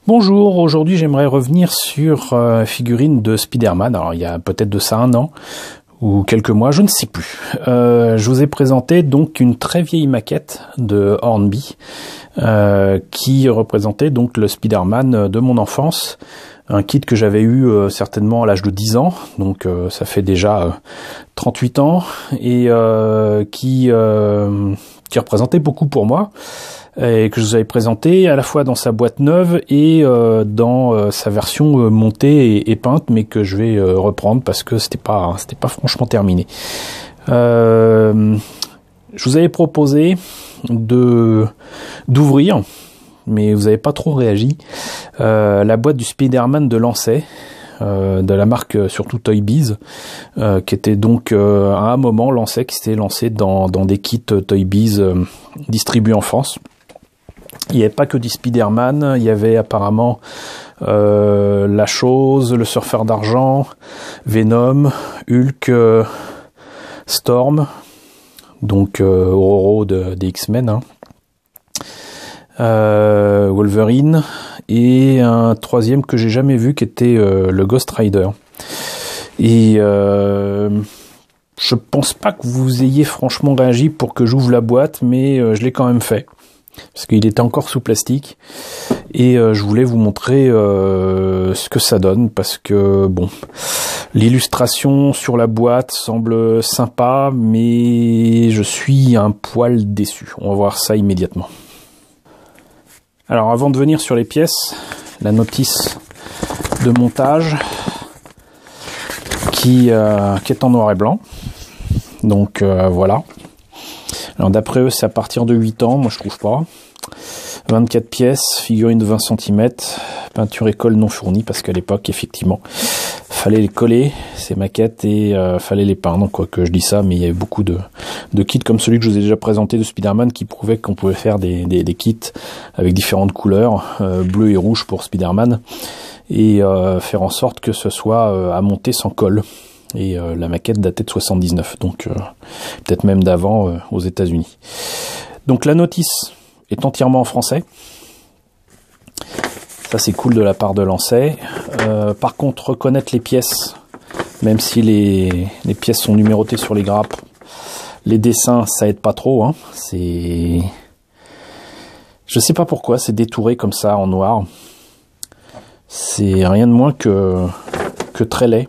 Bonjour, aujourd'hui j'aimerais revenir sur figurine de Spider-Man. Alors il y a peut-être de ça un an ou quelques mois, je ne sais plus. Je vous ai présenté donc une très vieille maquette de Hornby qui représentait donc le Spider-Man de mon enfance. Un kit que j'avais eu certainement à l'âge de 10 ans, donc ça fait déjà 38 ans, et qui représentait beaucoup pour moi, et que je vous avais présenté à la fois dans sa boîte neuve et dans sa version montée et peinte, mais que je vais reprendre parce que c'était pas franchement terminé. Je vous avais proposé d'ouvrir, mais vous n'avez pas trop réagi, la boîte du Spider-Man de Lancet, de la marque surtout Toy Biz, qui était donc à un moment Lancet qui s'était lancé dans des kits Toy Biz distribués en France. Il n'y avait pas que du Spider-Man, il y avait apparemment La Chose, le Surfeur d'Argent, Venom, Hulk, Storm, donc Ororo des X-Men, hein. Wolverine, et un troisième que j'ai jamais vu qui était le Ghost Rider. Et je pense pas que vous ayez franchement réagi pour que j'ouvre la boîte, mais je l'ai quand même fait parce qu'il était encore sous plastique et je voulais vous montrer ce que ça donne, parce que bon, l'illustration sur la boîte semble sympa, mais je suis un poil déçu. On va voir ça immédiatement. Alors avant de venir sur les pièces, la notice de montage qui est en noir et blanc. Donc voilà. Alors d'après eux c'est à partir de 8 ans, moi je trouve pas. 24 pièces, figurine de 20 cm, peinture école non fournie, parce qu'à l'époque effectivement fallait les coller, ces maquettes, et fallait les peindre, quoi que je dis ça, mais il y avait beaucoup de kits comme celui que je vous ai déjà présenté de Spider-Man qui prouvait qu'on pouvait faire des kits avec différentes couleurs, bleu et rouge pour Spider-Man, et faire en sorte que ce soit à monter sans colle. Et la maquette datait de 79, donc peut-être même d'avant aux États-Unis. Donc la notice est entièrement en français. Ça c'est cool de la part de Lancet. Par contre, reconnaître les pièces, même si les pièces sont numérotées sur les grappes, les dessins ça aide pas trop, hein. C'est, je sais pas pourquoi, c'est détouré comme ça en noir. C'est rien de moins que très laid.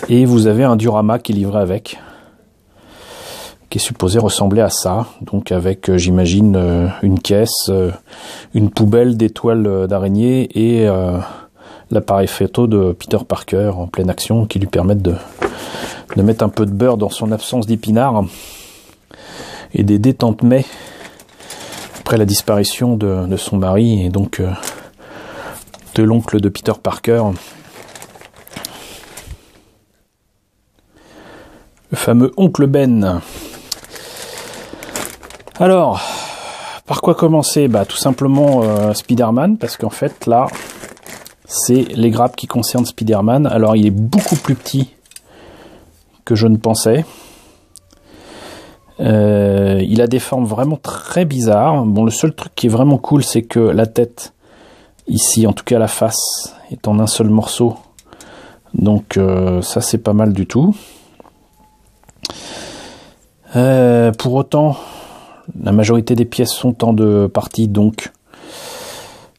Et vous avez un diorama qui est livré avec, qui est supposé ressembler à ça, donc avec j'imagine une caisse, une poubelle d'étoiles d'araignée et l'appareil photo de Peter Parker en pleine action qui lui permettent de mettre un peu de beurre dans son absence d'épinards et d'aider Tante May après la disparition de son mari et donc de l'oncle de Peter Parker. Le fameux oncle Ben. Alors, par quoi commencer? Bah, tout simplement Spider-Man, parce qu'en fait, là, c'est les grappes qui concernent Spider-Man. Alors, il est beaucoup plus petit que je ne pensais. Il a des formes vraiment très bizarres. Bon, le seul truc qui est vraiment cool, c'est que la tête, ici, en tout cas la face, est en un seul morceau. Donc, ça, c'est pas mal du tout. Pour autant, la majorité des pièces sont en deux parties, donc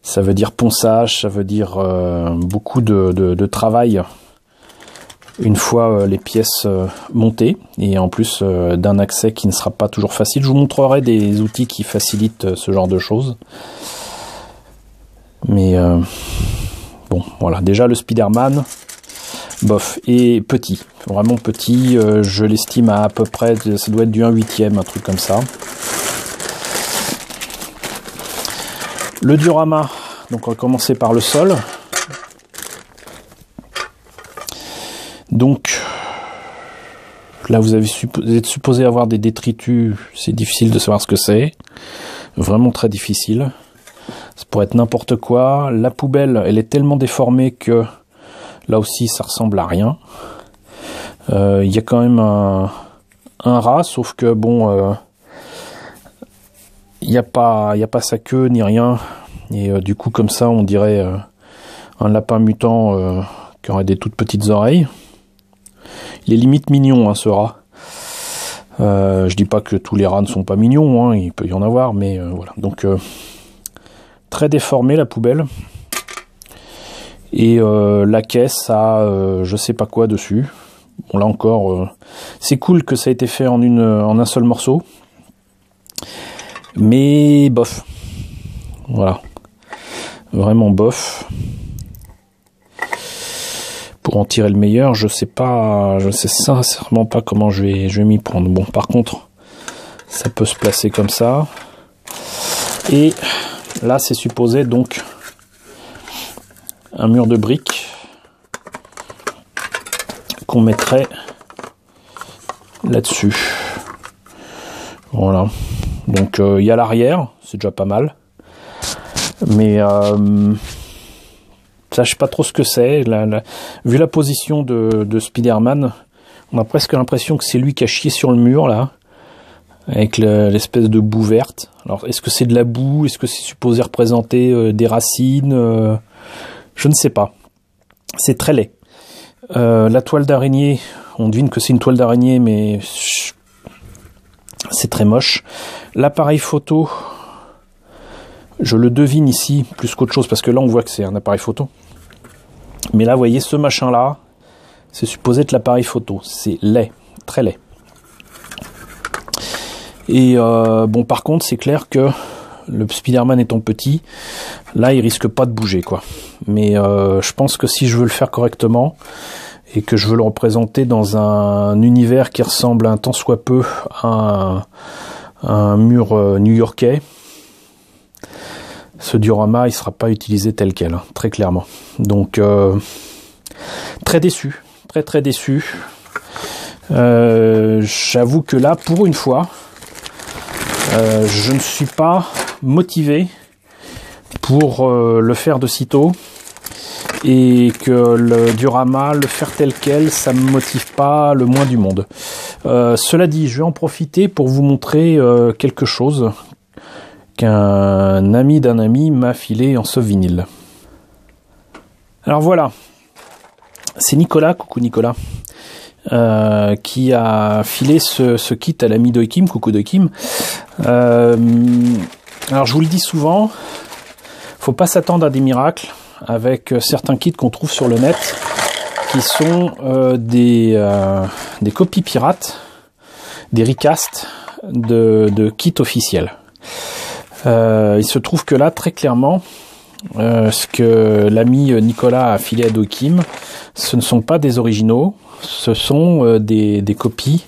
ça veut dire ponçage, ça veut dire beaucoup de travail une fois les pièces montées, et en plus d'un accès qui ne sera pas toujours facile. Je vous montrerai des outils qui facilitent ce genre de choses. Mais bon, voilà, déjà le Spider-Man, bof, et petit, vraiment petit, je l'estime à peu près, ça doit être du 1/8, un truc comme ça. Le diorama, donc on va commencer par le sol. Donc là vous êtes supposé avoir des détritus, c'est difficile de savoir ce que c'est, vraiment très difficile. Ça pourrait être n'importe quoi. La poubelle, elle est tellement déformée que là aussi ça ressemble à rien. Il y a quand même un rat, sauf que bon, n'y a pas sa queue ni rien. Et du coup, comme ça, on dirait un lapin mutant qui aurait des toutes petites oreilles. Il est limite mignon, hein, ce rat. Je dis pas que tous les rats ne sont pas mignons, hein, il peut y en avoir, mais voilà. Donc, très déformé la poubelle. Et la caisse a je sais pas quoi dessus. Bon, là encore, c'est cool que ça ait été fait en un seul morceau. Mais bof. Voilà. Vraiment bof. Pour en tirer le meilleur, je sais sincèrement pas comment je vais m'y prendre. Bon, par contre, ça peut se placer comme ça. Et là, c'est supposé donc un mur de briques qu'on mettrait là-dessus. Voilà. Donc il y a l'arrière, c'est déjà pas mal. Mais ça, je sais pas trop ce que c'est. Vu la position de Spider-Man, on a presque l'impression que c'est lui qui a chié sur le mur là, avec l'espèce de boue verte. Alors, est-ce que c'est de la boue? Est-ce que c'est supposé représenter des racines? Je ne sais pas. C'est très laid. La toile d'araignée, on devine que c'est une toile d'araignée, mais c'est très moche. L'appareil photo, je le devine ici plus qu'autre chose, parce que là on voit que c'est un appareil photo. Mais là, vous voyez, ce machin-là, c'est supposé être l'appareil photo. C'est laid, très laid. Et bon, par contre, c'est clair que le Spider-Man étant petit, là, il risque pas de bouger, quoi. Mais je pense que si je veux le faire correctement, et que je veux le représenter dans un univers qui ressemble un tant soit peu à un mur new-yorkais, ce diorama, il sera pas utilisé tel quel, hein, très clairement. Donc, très déçu, très déçu. J'avoue que là, pour une fois, je ne suis pas motivé pour le faire de sitôt. Et que le diorama, le faire tel quel, ça me motive pas le moins du monde. Cela dit, je vais en profiter pour vous montrer quelque chose qu'un ami d'un ami m'a filé en souvenir. Alors voilà, c'est Nicolas, coucou Nicolas, qui a filé ce kit à l'ami d'Oikim, coucou d'Oikim. Alors je vous le dis souvent, faut pas s'attendre à des miracles avec certains kits qu'on trouve sur le net, qui sont des copies pirates, des recasts de kits officiels. Il se trouve que là, très clairement, ce que l'ami Nicolas a filé à Dokim, ce ne sont pas des originaux, ce sont des copies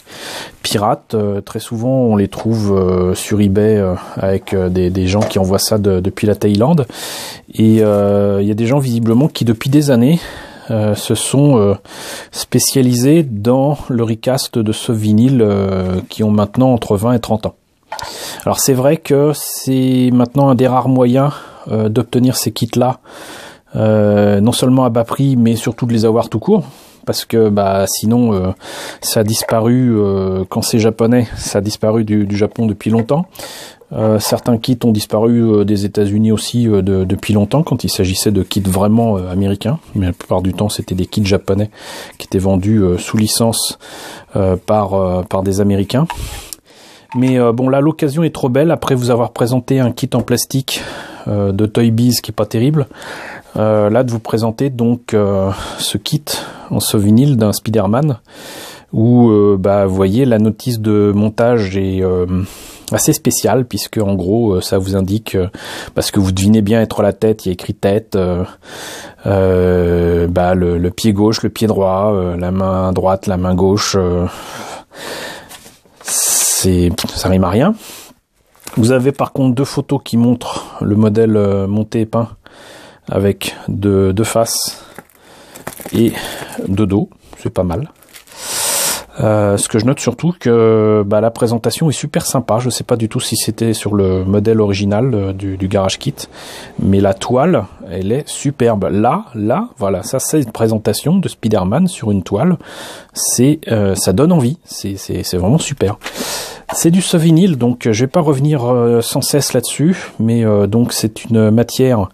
pirates. Très souvent, on les trouve sur eBay avec des gens qui envoient ça depuis la Thaïlande. Et il y a des gens visiblement qui, depuis des années, se sont spécialisés dans le recast de ce vinyle qui ont maintenant entre 20 et 30 ans. Alors c'est vrai que c'est maintenant un des rares moyens d'obtenir ces kits-là, non seulement à bas prix, mais surtout de les avoir tout court. Parce que sinon ça a disparu quand c'est japonais, ça a disparu du Japon depuis longtemps. Certains kits ont disparu des États-Unis aussi depuis longtemps quand il s'agissait de kits vraiment américains, mais la plupart du temps c'était des kits japonais qui étaient vendus sous licence par des Américains. Mais bon, là l'occasion est trop belle, après vous avoir présenté un kit en plastique de Toy Biz qui est pas terrible, là de vous présenter donc ce kit en souvenir d'un Spider-Man où vous voyez la notice de montage est assez spéciale, puisque en gros ça vous indique, parce que vous devinez bien être la tête, il y a écrit tête, le pied gauche, le pied droit, la main droite, la main gauche, ça rime à rien. Vous avez par contre deux photos qui montrent le modèle monté et peint avec deux faces et de dos, c'est pas mal. Ce que je note surtout que la présentation est super sympa. Je sais pas du tout si c'était sur le modèle original du Garage Kit, mais la toile, elle est superbe. Là, voilà, ça c'est une présentation de Spider-Man sur une toile. Ça donne envie. C'est vraiment super. C'est du sovinyle, donc je vais pas revenir sans cesse là-dessus, mais donc c'est une matière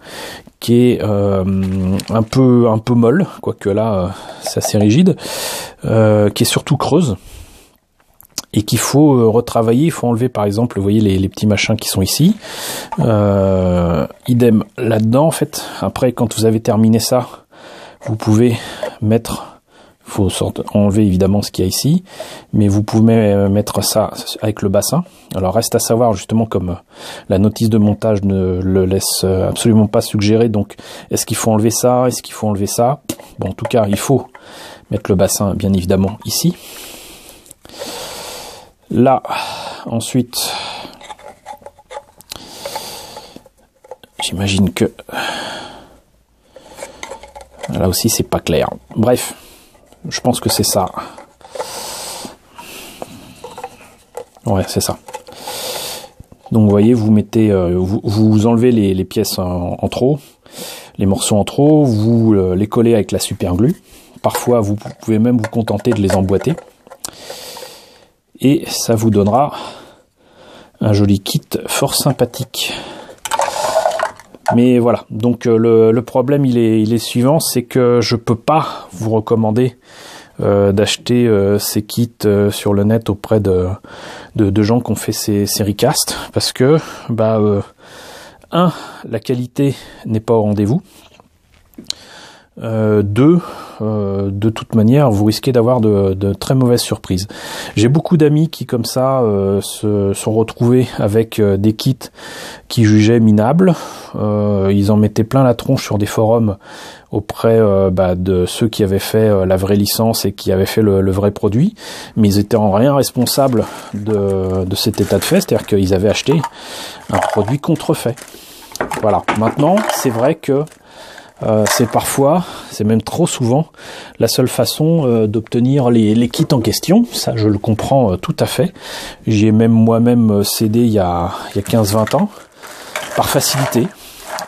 qui est un peu molle, quoique là c'est assez rigide, qui est surtout creuse et qu'il faut retravailler. Il faut enlever par exemple, vous voyez les petits machins qui sont ici, idem là-dedans en fait. Après, quand vous avez terminé ça, vous pouvez mettre, faut enlever évidemment ce qu'il y a ici, mais vous pouvez mettre ça avec le bassin. Alors reste à savoir justement, comme la notice de montage ne le laisse absolument pas suggérer, donc est-ce qu'il faut enlever ça, est-ce qu'il faut enlever ça? Bon, en tout cas il faut mettre le bassin bien évidemment ici. Là ensuite, j'imagine que là aussi c'est pas clair, bref. Je pense que c'est ça. Ouais, c'est ça. Donc vous voyez, vous mettez, vous enlevez les pièces en trop, les morceaux en trop, vous les collez avec la super glue. Parfois, vous pouvez même vous contenter de les emboîter. Et ça vous donnera un joli kit fort sympathique. Mais voilà, donc le problème il est suivant, c'est que je peux pas vous recommander d'acheter ces kits sur le net auprès de gens qui ont fait ces recasts, parce que la qualité n'est pas au rendez-vous. De toute manière, vous risquez d'avoir de très mauvaises surprises. J'ai beaucoup d'amis qui, comme ça, se sont retrouvés avec des kits qui jugeaient minables. Ils en mettaient plein la tronche sur des forums auprès de ceux qui avaient fait la vraie licence et qui avaient fait le vrai produit, mais ils étaient en rien responsables de cet état de fait, c'est-à-dire qu'ils avaient acheté un produit contrefait. Voilà. Maintenant, c'est vrai que c'est parfois, c'est même trop souvent, la seule façon d'obtenir les kits en question. Ça, je le comprends tout à fait. J'y ai même moi-même cédé il y a 15-20 ans, par facilité,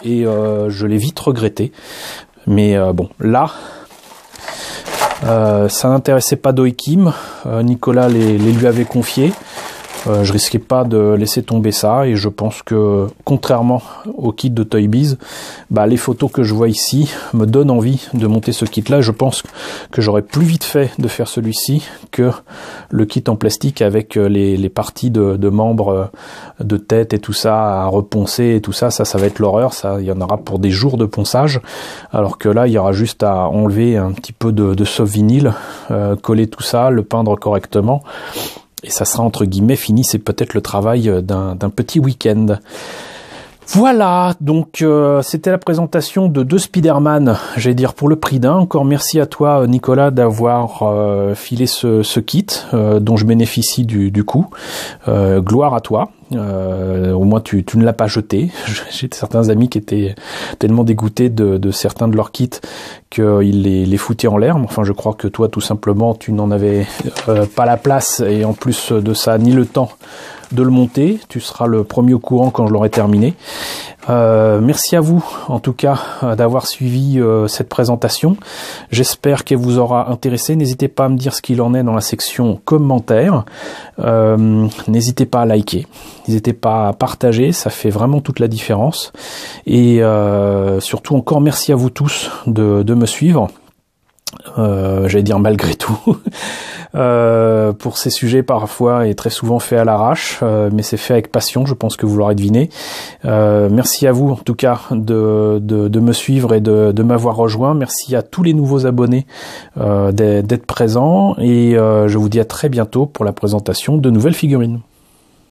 et je l'ai vite regretté. Mais bon, là, ça n'intéressait pas Doikim. Nicolas les lui avait confiés. Je risquais pas de laisser tomber ça, et je pense que contrairement au kit de Toy Biz, les photos que je vois ici me donnent envie de monter ce kit là. Je pense que j'aurais plus vite fait de faire celui-ci que le kit en plastique avec les parties de membres, de tête et tout ça à reponcer et tout ça. Ça va être l'horreur. Ça, il y en aura pour des jours de ponçage, alors que là il y aura juste à enlever un petit peu de soft vinyle, coller tout ça, le peindre correctement, et ça sera entre guillemets fini. C'est peut-être le travail d'un petit week-end. Voilà, donc c'était la présentation de 2 Spider-Man, j'allais dire pour le prix d'un. Encore merci à toi Nicolas d'avoir filé ce kit dont je bénéficie du coup. Gloire à toi. Au moins tu ne l'as pas jeté. J'ai certains amis qui étaient tellement dégoûtés de certains de leurs kits qu'ils les foutaient en l'air. Enfin, je crois que toi tout simplement tu n'en avais pas la place, et en plus de ça ni le temps de le monter. Tu seras le premier au courant quand je l'aurai terminé. Merci à vous en tout cas d'avoir suivi cette présentation. J'espère qu'elle vous aura intéressé. N'hésitez pas à me dire ce qu'il en est dans la section commentaires. N'hésitez pas à liker, n'hésitez pas à partager, ça fait vraiment toute la différence. Et surtout encore merci à vous tous de me suivre. J'allais dire malgré tout, pour ces sujets parfois et très souvent faits à l'arrache, mais c'est fait avec passion, je pense que vous l'aurez deviné. Merci à vous en tout cas de me suivre et de m'avoir rejoint. Merci à tous les nouveaux abonnés d'être présents, et je vous dis à très bientôt pour la présentation de nouvelles figurines.